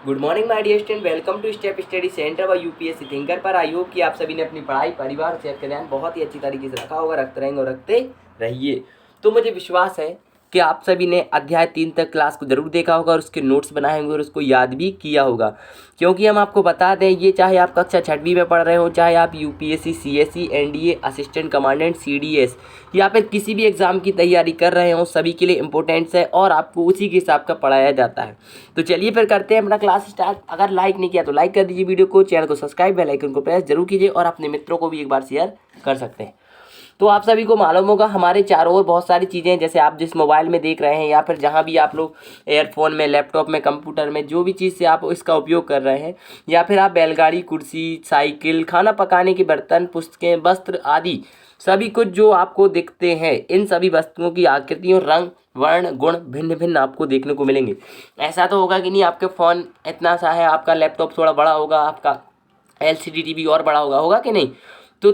Good morning my dear student, welcome to step study centre व UPSC thinker पर। I hope कि आप सभी ने अपनी पढ़ाई, परिवार, सेहत का ध्यान बहुत ही अच्छी तरीके से रखा होगा, रखते रहेंगे और रखते रहिए। तो मुझे विश्वास है कि आप सभी ने अध्याय 3 तक क्लास को जरूर देखा होगा और उसके नोट्स बनाए होंगे और उसको याद भी किया होगा। क्योंकि हम आपको बता दें, ये चाहे आप कक्षा 6वीं में पढ़ रहे हो, चाहे आप UPSC, CSC, NDA, assistant commandant, CDS या फिर किसी भी एग्जाम की तैयारी कर रहे हो, सभी के लिए इंपॉर्टेंट्स है और आपको उसी के हिसाब का पढ़ाया जाता है। तो चलिए फिर करते हैं अपना क्लास स्टार्ट। अगर लाइक नहीं किया तो लाइक कर दीजिए वीडियो को, चैनल को सब्सक्राइब, बेल आइकन को प्रेस जरूर कीजिए और अपने मित्रों को भी एक बार शेयर कर सकते हैं। तो आप सभी को मालूम होगा, हमारे चारों ओर बहुत सारी चीज़ें हैं, जैसे आप जिस मोबाइल में देख रहे हैं या फिर जहाँ भी आप लोग एयरफोन में, लैपटॉप में, कंप्यूटर में, जो भी चीज़ से आप इसका उपयोग कर रहे हैं, या फिर आप बैलगाड़ी, कुर्सी, साइकिल, खाना पकाने के बर्तन, पुस्तकें, वस्त्र आदि सभी कुछ जो आपको दिखते हैं, इन सभी वस्तुओं की आकृतियों, रंग, वर्ण, गुण भिन्न भिन्न आपको देखने को मिलेंगे। ऐसा तो होगा कि नहीं आपके फ़ोन इतना सा है, आपका लैपटॉप थोड़ा बड़ा होगा, आपका एलसीडी टीवी और बड़ा होगा कि नहीं। तो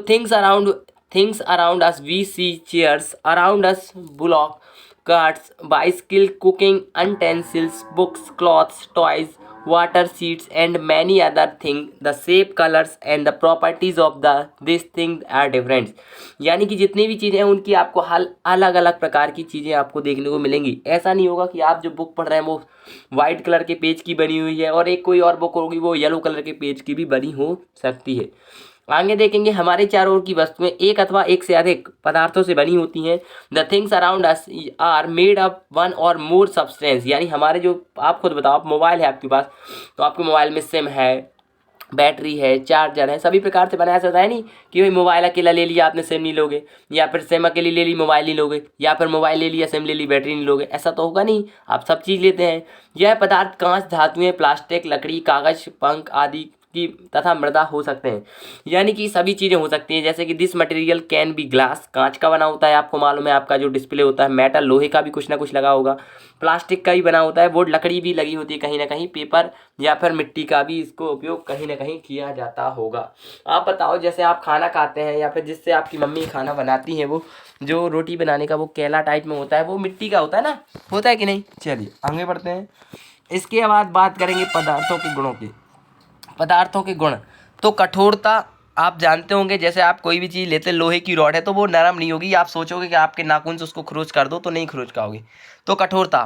things around us we see chairs around us, block, carts, bicycle, cooking utensils, books, clothes, toys, water seats and many other things. The shape, colors and the properties of this thing are different. यानी कि जितनी भी चीज़ें हैं उनकी आपको अलग अलग प्रकार की चीज़ें आपको देखने को मिलेंगी। ऐसा नहीं होगा कि आप जो बुक पढ़ रहे हैं वो वाइट कलर के पेज की बनी हुई है और एक कोई और बुक होगी वो येलो कलर के पेज की भी बनी हो सकती है। आगे देखेंगे, हमारे चारों ओर की वस्तुएं एक अथवा एक से अधिक पदार्थों से बनी होती हैं। The things around us are made up one or more substance. यानी हमारे जो, आप खुद बताओ, आप मोबाइल है आपके पास, तो आपके मोबाइल में सिम है, बैटरी है, चार्जर है, सभी प्रकार से बनाया जाता है। नहीं कि भाई मोबाइल अकेला ले लिया आपने, सिम नहीं लोगे, या फिर सिम अकेली ले ली, मोबाइल नहीं लोगे, या फिर मोबाइल ले लिया, सिम ले ली, बैटरी नहीं लोगे। ऐसा तो होगा नहीं, आप सब चीज़ लेते हैं। यह पदार्थ कांच, धातुएं, प्लास्टिक, लकड़ी, कागज, पंख आदि की तथा मृदा हो सकते हैं। यानी कि सभी चीज़ें हो सकती हैं। जैसे कि this material can be glass, कांच का बना होता है, आपको मालूम है, आपका जो डिस्प्ले होता है, मेटल, लोहे का भी कुछ ना कुछ लगा होगा, प्लास्टिक का भी बना होता है, बोर्ड, लकड़ी भी लगी होती है कहीं ना कहीं, पेपर या फिर मिट्टी का भी इसको उपयोग कहीं ना कहीं किया जाता होगा। आप बताओ, जैसे आप खाना खाते हैं या फिर जिससे आपकी मम्मी खाना बनाती हैं, वो जो रोटी बनाने का वो केला टाइप में होता है, वो मिट्टी का होता है ना, होता है कि नहीं। चलिए आगे बढ़ते हैं। इसके बाद बात करेंगे पदार्थों के गुणों की। पदार्थों के गुण, तो कठोरता, आप जानते होंगे, जैसे आप कोई भी चीज़ लेते, लोहे की रॉड है तो वो नरम नहीं होगी, आप सोचोगे कि आपके नाखून से उसको खरोच कर दो तो नहीं खरोच पाओगे। तो कठोरता,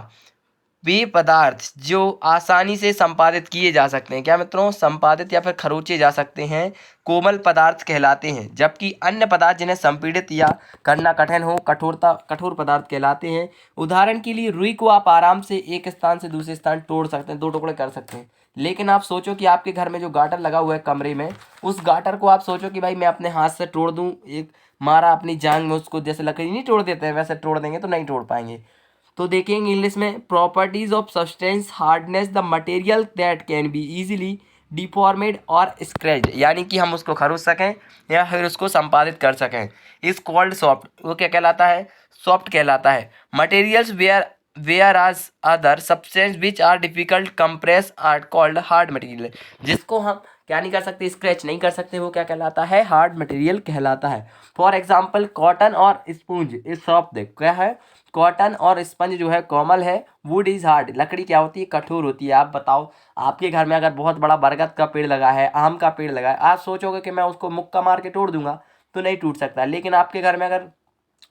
वे पदार्थ जो आसानी से संपादित किए जा सकते हैं, क्या मित्रों, संपादित या फिर खरोचे जा सकते हैं, कोमल पदार्थ कहलाते हैं। जबकि अन्य पदार्थ जिन्हें संपीड़ित या करना कठिन हो, कठोर पदार्थ कहलाते हैं। उदाहरण के लिए रुई को आप आराम से एक स्थान से दूसरे स्थान तोड़ सकते हैं, दो टुकड़े कर सकते हैं। लेकिन आप सोचो कि आपके घर में जो गाटर लगा हुआ है कमरे में, उस गाटर को आप सोचो कि भाई मैं अपने हाथ से तोड़ दूं, एक मारा अपनी जांग में उसको, जैसे लकड़ी नहीं तोड़ देते हैं वैसे तोड़ देंगे तो नहीं तोड़ पाएंगे। तो देखेंगे इंग्लिश में, properties of substance, hardness, the material that can be easily deformed और स्क्रैच, यानी कि हम उसको खरोच सकें या फिर उसको संपादित कर सकें। इज कॉल्ड सॉफ्ट, वो क्या कहलाता है, सॉफ्ट कहलाता है। Materials where as other substance which are difficult compress are called hard material. जिसको हम क्या नहीं कर सकते, स्क्रैच नहीं कर सकते, वो क्या कहलाता है, हार्ड मटेरियल कहलाता है। फॉर एग्जाम्पल, कॉटन और स्पूंज इज सॉफ्ट, क्या है, कॉटन और स्पंज जो है कोमल है, वुड इज हार्ड, लकड़ी क्या होती है, कठोर होती है। आप बताओ, आपके घर में अगर बहुत बड़ा बरगद का पेड़ लगा है, आम का पेड़ लगा है, आप सोचोगे कि मैं उसको मुक्का मार के तोड़ दूंगा तो नहीं टूट सकता। लेकिन आपके घर में अगर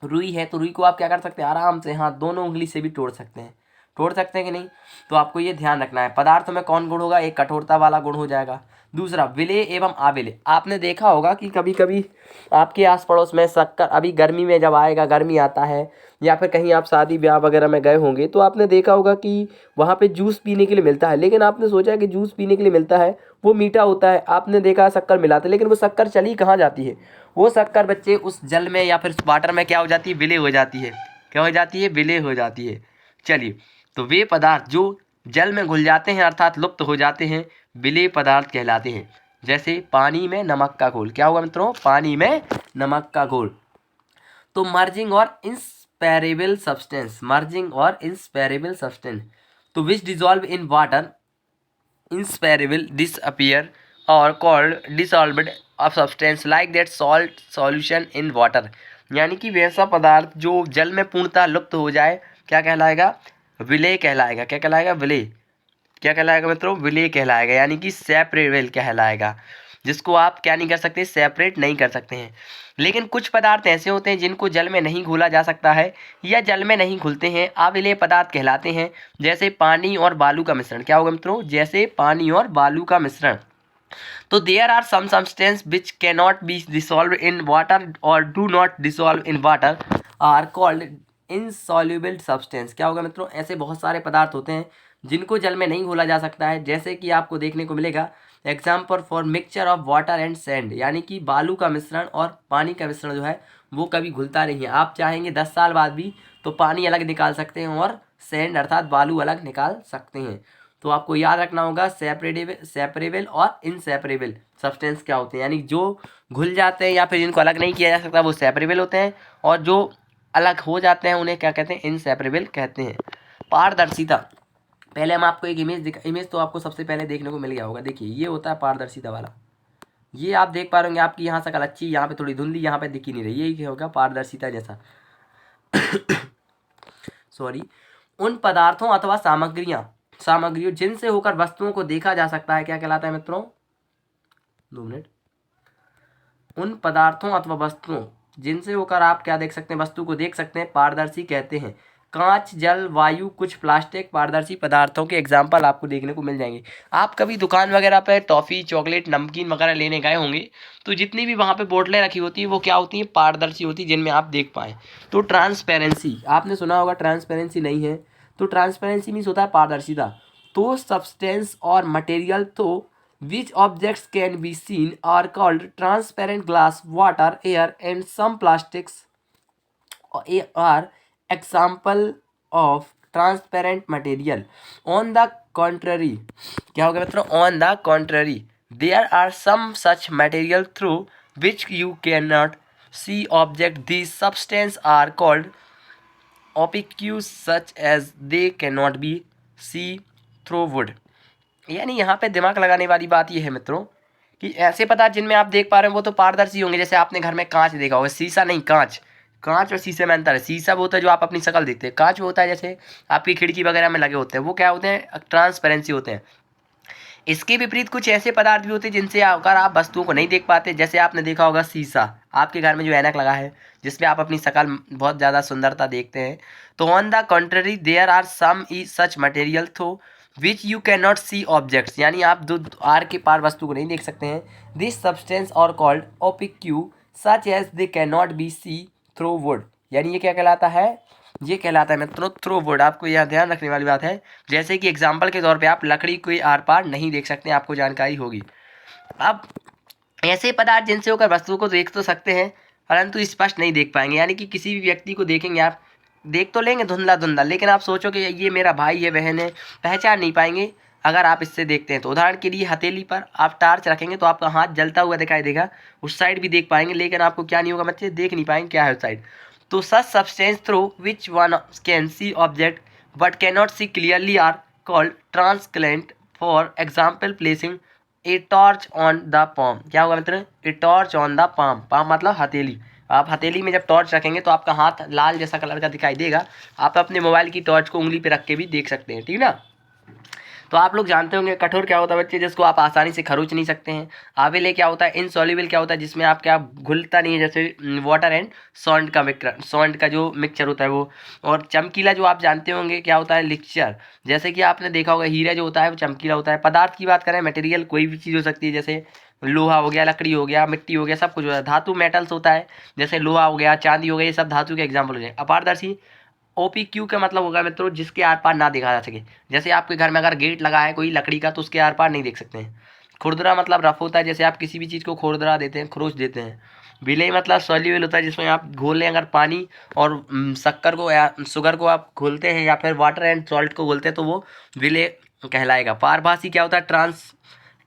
रुई है तो रुई को आप क्या कर सकते हैं, आराम से हाथ दोनों उंगली से भी तोड़ सकते हैं, तोड़ सकते हैं कि नहीं। तो आपको ये ध्यान रखना है। पदार्थ में कौन गुण होगा, एक कठोरता वाला गुण हो जाएगा। दूसरा, विलेय एवं आविलेय, आपने देखा होगा कि कभी कभी आपके आस पड़ोस में शक्कर, अभी गर्मी में जब आएगा, गर्मी आता है, या फिर कहीं आप शादी ब्याह वगैरह में गए होंगे तो आपने देखा होगा कि वहाँ पे जूस पीने के लिए मिलता है। लेकिन आपने सोचा कि जूस पीने के लिए मिलता है, वो मीठा होता है, आपने देखा शक्कर मिलाते, लेकिन वो शक्कर चली कहाँ जाती है, वो शक्कर बच्चे उस जल में या फिर वाटर में क्या हो जाती है, विलय हो जाती है। क्या हो जाती है, विलय हो जाती है। चलिए, तो वे पदार्थ जो जल में घुल जाते हैं अर्थात लुप्त हो जाते हैं, विलेय पदार्थ कहलाते हैं। जैसे पानी में नमक का घोल, क्या होगा मित्रों, पानी में नमक का घोल। तो मर्जिंग और इंस्पेरेबल सब्सटेंस, मर्जिंग और इंस्पेरेबल सब्सटेंस, तो विच डिजॉल्व इन वाटर, इंस्पेरेबल डिसअपियर और called dissolved of substance like that salt solution in water. यानी कि वैसा पदार्थ जो जल में पूर्णतः लुप्त हो जाए, क्या कहलाएगा, विलेय कहलाएगा। क्या कहलाएगा, विलेय। क्या कहलाएगा मित्रों, विलेय कहलाएगा, यानी कि सेपरेबल कहलाएगा, जिसको आप क्या नहीं कर सकते, सेपरेट नहीं कर सकते हैं। लेकिन कुछ पदार्थ ऐसे होते हैं जिनको जल में नहीं घोला जा सकता है या जल में नहीं घुलते हैं, अविलेय पदार्थ कहलाते हैं। जैसे पानी और बालू का मिश्रण, क्या होगा मित्रों, जैसे पानी और बालू का मिश्रण। तो there are some substance which cannot be dissolve in water और do not dissolve in water are called insoluble substance. क्या होगा मित्रों, ऐसे बहुत सारे पदार्थ होते हैं जिनको जल में नहीं घोला जा सकता है, जैसे कि आपको देखने को मिलेगा example for mixture of water and sand, यानी कि बालू का मिश्रण और पानी का मिश्रण जो है वो कभी घुलता नहीं है। आप चाहेंगे 10 साल बाद भी तो पानी अलग निकाल सकते हैं और सैंड अर्थात बालू अलग निकाल सकते हैं। तो आपको याद रखना होगा सेपरेबल और इनसेपरेबल सब्सटेंस क्या होते हैं, यानी जो घुल जाते हैं या फिर जिनको अलग नहीं किया जा सकता वो सेपरेबल होते हैं, और जो अलग हो जाते हैं उन्हें क्या कहते हैं, इनसेपरेबल कहते हैं। पारदर्शिता, पहले हम आपको एक इमेज तो आपको सबसे पहले देखने को मिल गया होगा। देखिए ये होता है पारदर्शिता वाला, ये आप देख पा रहे होंगे, आपकी यहाँ शक्ल अच्छी, यहाँ पे थोड़ी धुंधली, यहाँ पे दिख ही नहीं रही, यही होगा पारदर्शिता जैसा। सॉरी, उन पदार्थों अथवा सामग्रियों जिनसे होकर वस्तुओं को देखा जा सकता है क्या कहलाता है मित्रों, 2 मिनट, उन पदार्थों अथवा वस्तुओं जिनसे होकर आप क्या देख सकते हैं, वस्तु को देख सकते हैं, पारदर्शी कहते हैं। कांच, जल, वायु, कुछ प्लास्टिक पारदर्शी पदार्थों के एग्जाम्पल आपको देखने को मिल जाएंगे। आप कभी दुकान वगैरह पर टॉफ़ी, चॉकलेट, नमकीन वगैरह लेने गए होंगे तो जितनी भी वहाँ पे बोतलें रखी होती हैं वो क्या होती हैं, पारदर्शी होती है, जिनमें आप देख पाएँ। तो ट्रांसपेरेंसी, आपने सुना होगा ट्रांसपेरेंसी नहीं है, तो ट्रांसपेरेंसी मीन्स होता है पारदर्शिता। तो सब्सटेंस और मटेरियल तो which objects can be seen are called transparent. Glass, water, air and some plastics are example of transparent material. On the contrary, क्या होगा मित्रों, on the contrary there are some such material through which you cannot see object. These substances are called opaque such as they cannot be see through wood. यानी यहाँ पे दिमाग लगाने वाली बात ये है मित्रों कि ऐसे पदार्थ जिनमें आप देख पा रहे हैं वो तो पारदर्शी होंगे। जैसे आपने घर में कांच देखा होगा, शीशा नहीं, कांच। कांच और शीशे में अंतर है, शीशा वो होता है जो आप अपनी शक्ल देखते हैं, कांच वो होता है जैसे आपकी खिड़की वगैरह में लगे होते हैं, वो क्या होते हैं, ट्रांसपेरेंसी होते हैं। इसके विपरीत कुछ ऐसे पदार्थ भी होते हैं जिनसे अगर आप वस्तुओं को नहीं देख पाते, जैसे आपने देखा होगा शीशा, आपके घर में जो ऐनक लगा है जिसमें आप अपनी शक्ल बहुत ज़्यादा सुंदरता देखते हैं। तो on the country there are some such material through which you can not see objects, यानी आप दो आर के पार वस्तु को नहीं देख सकते हैं। This substance are called opaque such as they can not be see through wood, यानी ये क्या कहलाता है, ये कहलाता है मित्रों थ्रू वुड। आपको यह ध्यान रखने वाली बात है, जैसे कि एग्जाम्पल के तौर पे आप लकड़ी कोई आर पार नहीं देख सकते, आपको जानकारी होगी। अब ऐसे पदार्थ जिनसे होकर वस्तुओं को देख तो सकते हैं परंतु स्पष्ट नहीं देख पाएंगे, यानी कि किसी भी व्यक्ति को देखेंगे आप, देख तो लेंगे धुंधला धुंधला, लेकिन आप सोचो कि ये मेरा भाई है, बहन है, पहचान नहीं पाएंगे अगर आप इससे देखते हैं। तो उदाहरण के लिए हथेली पर आप टार्च रखेंगे तो आपका हाथ जलता हुआ दिखाई देगा, उस साइड भी देख पाएंगे, लेकिन आपको क्या नहीं होगा बच्चे, देख नहीं पाएंगे क्या है उस साइड। तो such substance through which one can see object but can not see clearly are called translucent. For example placing a torch on the palm, क्या होगा मित्र, a torch on the palm, palm मतलब हथेली। आप हथेली में जब टॉर्च रखेंगे तो आपका हाथ लाल जैसा कलर का दिखाई देगा, आप अपने मोबाइल की टॉर्च को उंगली पे रख के भी देख सकते हैं, ठीक ना। तो आप लोग जानते होंगे कठोर क्या होता है बच्चे, जिसको आप आसानी से खरोच नहीं सकते हैं। आविले क्या होता है, इनसॉल्युबल क्या होता है, जिसमें आप क्या घुलता नहीं है, जैसे वाटर एंड सॉल्ट का जो मिक्सचर होता है वो। और चमकीला जो आप जानते होंगे क्या होता है, लिक्चर, जैसे कि आपने देखा होगा हीरा जो होता है वो चमकीला होता है। पदार्थ की बात करें, मटेरियल कोई भी चीज़ हो सकती है, जैसे लोहा हो गया, लकड़ी हो गया, मिट्टी हो गया, सब कुछ होता है। धातु मेटल्स होता है, जैसे लोहा हो गया, चांदी हो गया, ये सब धातु के एग्जाम्पल हो जाए। अपारदर्शी OPQ का मतलब होगा मित्रों जिसके आर पार ना देखा जा सके, जैसे आपके घर में अगर गेट लगा है कोई लकड़ी का तो उसके आर पार नहीं देख सकते हैं। खुरदरा मतलब रफ होता है, जैसे आप किसी भी चीज़ को खुरदरा देते हैं, खरोच देते हैं। विलेय मतलब सॉल्युबल होता है, जिसमें आप घोल लें अगर पानी और शक्कर को या शुगर को आप घोलते हैं या फिर वाटर एंड सॉल्ट को घोलते हैं तो वो विलेय कहलाएगा। पारभासी क्या होता है,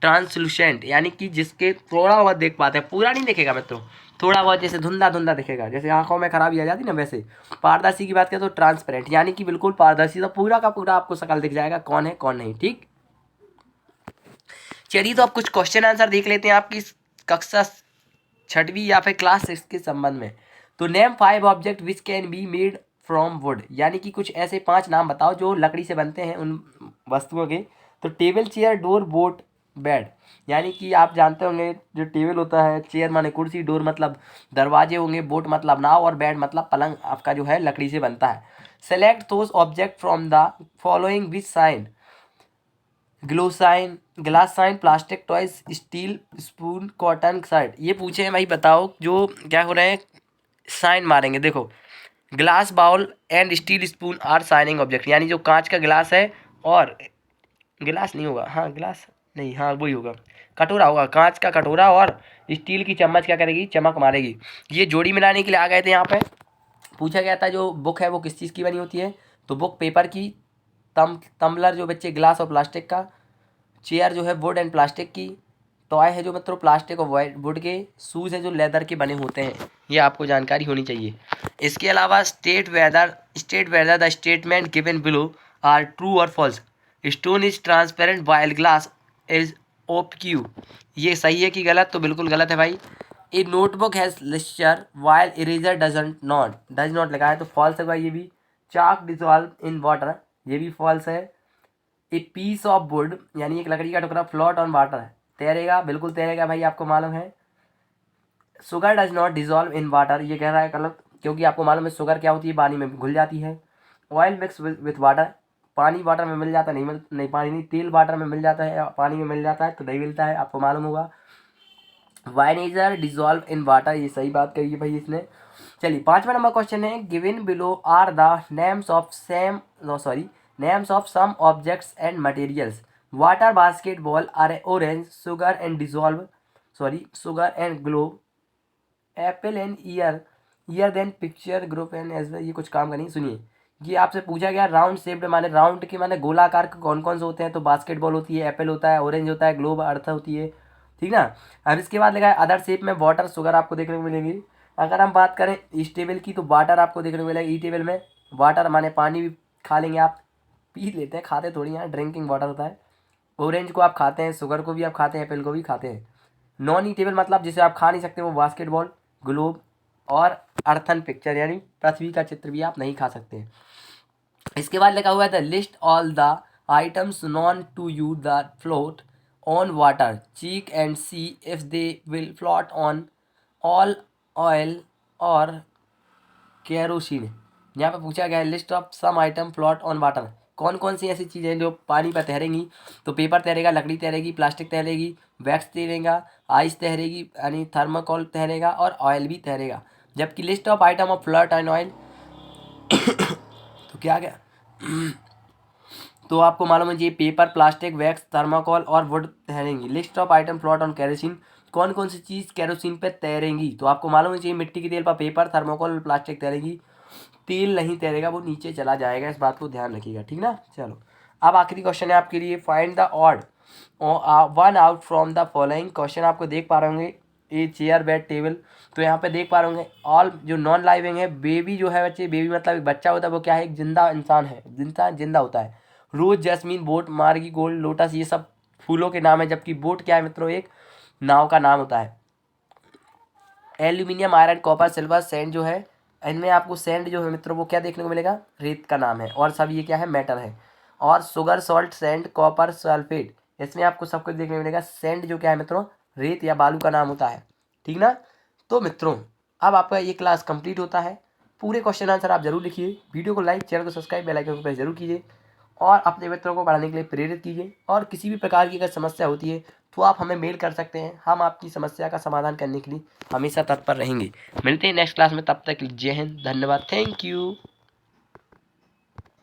ट्रांसलूसेंट, यानी कि जिसके थोड़ा बहुत देख पाते हैं, पूरा नहीं देखेगा मित्रों, थोड़ा बहुत जैसे धुंधला धुंधला दिखेगा, जैसे आंखों में खराबी आ जाती ना वैसे। पारदर्शी की बात करें तो ट्रांसपेरेंट, यानी कि बिल्कुल पारदर्शी, तो पूरा का पूरा आपको शक्ल दिख जाएगा कौन है कौन नहीं, ठीक। चलिए तो अब कुछ क्वेश्चन आंसर देख लेते हैं आपकी कक्षा 6वीं या फिर क्लास 6 के संबंध में। तो name 5 object which can be made from would, यानी कि कुछ ऐसे 5 नाम बताओ जो लकड़ी से बनते हैं उन वस्तुओं के। तो table, chair, door, boat, bed, यानी कि आप जानते होंगे जो टेबल होता है, चेयर माने कुर्सी, डोर मतलब दरवाजे होंगे, बोट मतलब नाव और बेड मतलब पलंग आपका जो है लकड़ी से बनता है। Select those object from the following which shine, glow shine, glass shine, plastic toys, steel spoon, cotton shirt. ये पूछे हैं भाई, बताओ जो क्या हो रहे हैं, साइन मारेंगे। देखो glass bowl and steel spoon are shining object, यानी जो कांच का गिलास है और गिलास नहीं होगा, हाँ गिलास नहीं, हाँ वही होगा, कटोरा होगा, कांच का कटोरा और स्टील की चम्मच क्या करेगी, चमक मारेगी। ये जोड़ी मिलाने के लिए आ गए थे यहाँ पे। पूछा गया था जो बुक है वो किस चीज़ की बनी होती है, तो बुक पेपर की, तम्बलर जो बच्चे ग्लास और प्लास्टिक का, चेयर जो है वुड एंड प्लास्टिक की, टॉय है जो मतलब प्लास्टिक और वाइट वुड के, शूज़ है जो लेदर के बने होते हैं। ये आपको जानकारी होनी चाहिए। इसके अलावा state whether the statement given below are true or false. Stone is transparent while glass is opaque, ये सही है कि गलत, तो बिल्कुल गलत है भाई। A notebook has lustre while eraser does not लिखा है, तो फॉल्स है भाई ये भी। चाक डिजॉल्व इन वाटर, ये भी फॉल्स है। ए पीस ऑफ वुड, यानी एक लकड़ी का टुकड़ा, फ्लोट ऑन वाटर, तैरेगा, बिल्कुल तैरेगा भाई, आपको मालूम है। Sugar does not dissolve in water, ये कह रहा है गलत, क्योंकि आपको मालूम है शुगर क्या होती है, पानी में घुल जाती है। ऑयल मिक्स विथ वाटर, पानी वाटर में मिल जाता है, नहीं पानी नहीं, तेल वाटर में मिल जाता है, पानी में मिल जाता है तो नहीं मिलता है, आपको मालूम होगा। वाइनेजर डिजॉल्व इन वाटर, ये सही बात कही है भाई इसने। चलिए 5वां नंबर क्वेश्चन है, given below are the names of some objects and materials. Water basketball or orange, sugar and globe, apple and ear then picture group and as well. ये कुछ काम का नहीं, सुनिए। ये आपसे पूछा गया राउंड शेप्ड, माने राउंड के माने गोलाकार के कौन कौन से होते हैं, तो बास्केटबॉल होती है, एप्पल होता है, ऑरेंज होता है, ग्लोब अर्थ होती है, ठीक ना। अब इसके बाद लिखा है अदर शेप में वाटर शुगर आपको देखने को मिलेगी। अगर हम बात करें इस टेबल की, तो वाटर आपको देखने को मिलेगा ई टेबल में। वाटर माने पानी भी खा लेंगे आप, पी लेते हैं, खाते थोड़ी यहाँ, ड्रिंकिंग वाटर होता है। ऑरेंज को आप खाते हैं, शुगर को भी आप खाते हैं, एप्पल को भी खाते हैं। नॉन ई टेबल मतलब जिसे आप खा नहीं सकते, वो बास्केटबॉल, ग्लोब और अर्थन पिक्चर, यानी पृथ्वी का चित्र भी आप नहीं खा सकते। इसके बाद लिखा हुआ है the list all the items known to you the float on water, check and see if they will float on all oil or kerosene. यहाँ पे पूछा गया है list of some item float on water, कौन कौन सी ऐसी चीज़ें जो पानी पर तैरेंगी, तो पेपर तैरेगा, लकड़ी तैरेगी, प्लास्टिक तैरेगी, वैक्स तैरेगा, आइस तैरेगी यानी थर्माकोल तैरेगा और ऑयल भी तैरेगा। जबकि list of item of float and oil तो क्या गया तो आपको मालूम है ये पेपर, प्लास्टिक, वैक्स, थर्माकोल और वुड तैरेंगी। List of item float on kerosene, कौन कौन सी चीज़ केरोसिन पे तैरेंगी, तो आपको मालूम है चाहिए मिट्टी की तेल पर पेपर, थर्माकोल और प्लास्टिक तैरेगी, तेल नहीं तैरेगा, वो नीचे चला जाएगा, इस बात को ध्यान रखिएगा, ठीक ना। चलो अब आखिरी क्वेश्चन है आपके लिए, find the odd one out from the following. Question आपको देख पा रहे होंगे, ए चेयर बेड टेबल, तो यहाँ पे देख पा रहे होंगे ऑल जो नॉन लाइविंग है, बेबी जो है बच्चे, बेबी मतलब एक बच्चा होता है, वो क्या है, एक जिंदा इंसान है, जिंदा होता है। रोज, जैस्मीन, बोट, मार्गी गोल्ड, लोटस, ये सब फूलों के नाम है, जबकि बोट क्या है मित्रों, एक नाव का नाम होता है। Aluminium, iron, copper, silver, sand जो है, इनमें आपको सैंड जो है मित्रों वो क्या देखने को मिलेगा, रेत का नाम है, और सब ये क्या है, मेटल है। और sugar, salt, sand, copper, sulphate, इसमें आपको सब कुछ देखने को मिलेगा। सैंड जो क्या है मित्रों, रेत या बालू का नाम होता है, ठीक ना। तो मित्रों अब आपका ये क्लास कंप्लीट होता है। पूरे क्वेश्चन आंसर आप जरूर लिखिए, वीडियो को लाइक, चैनल को सब्सक्राइब, बेल आइकन को प्रेस जरूर कीजिए और अपने मित्रों को पढ़ाने के लिए प्रेरित कीजिए। और किसी भी प्रकार की अगर समस्या होती है तो आप हमें मेल कर सकते हैं, हम आपकी समस्या का समाधान करने के लिए हमेशा तत्पर रहेंगे। मिलते हैं नेक्स्ट क्लास में, तब तक जय हिंद, धन्यवाद, थैंक यू।